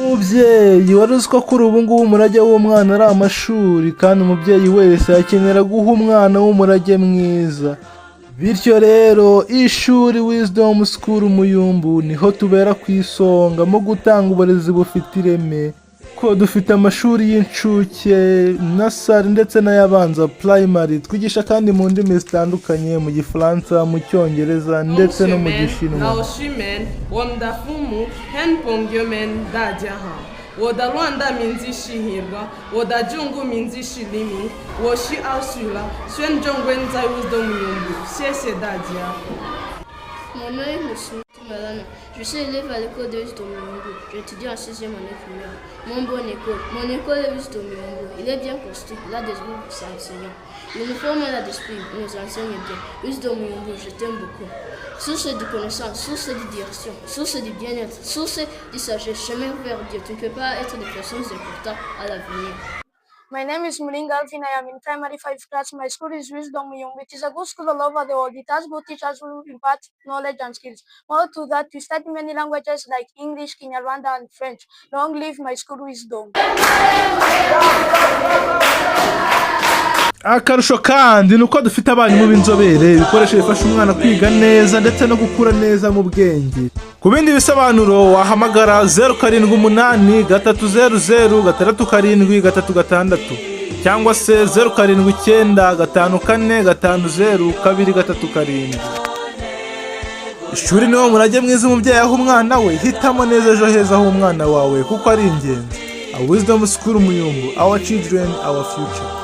Umubyeyi wari uzi ko kuri ubu ngubu umurage w'umwana ari amashuri, kandi umubyeyi wese akenera guha umwana w'umurage mwiza. Bityo rero ishuri Wisdom School Muyumbu niho tubera ku isonga mu gutanga uburezi bufite ireme, ko dufite amashuri y'incuke, nasari ndetse n'ayabanza primary, twigisha kandi mu ndimi zitandukanye, mu Gifaransa, mu Cyongereza ndetse no mu Gishinwa. 我的乱的名字是Hirga， 我的中国名字是黎明，我是20岁了，选中文在Wisdom Muyumbu，谢谢大家。Mon nom est Moussou Malana. Je suis élève à l'école de Wisdom Muyumbu. J'étudie en 6e année primaire. Mon école est Wisdom Muyumbu. Il est bien construit. Il a des groupes enseignants. L'uniforme et la d'esprit nous enseignent bien. Wisdom Muyumbu, je t'aime beaucoup. Source de connaissance, source de direction, source de bien-être, source de sagesse, chemin vers Dieu. Tu ne peux pas être des personnes importantes à l'avenir. My name is Mulinga Alvin. I am in primary 5 class. My school is Wisdom Muyumbu. It is a good school all over the world. It has good teachers who impart knowledge and skills. More to that, we study many languages like English, Kinyarwanda, and French. Long live my school Wisdom. Akarusho kandi ni uko dufite abarimu b'inzobere, ibikoresho bifasha umwana kwiga neza ndetse no gukura neza mu bwenge. Ku bindi bisobanuro wahamagara 078 300 667 cyangwa se 079 54 50 237. Ishuri niwo murage mwiza umubyeyi aho umwana we, hitamo neza ejo heza aho umwana wawe kuko ari ingenzi. A Wisdom School Muyumbu, our children, our future.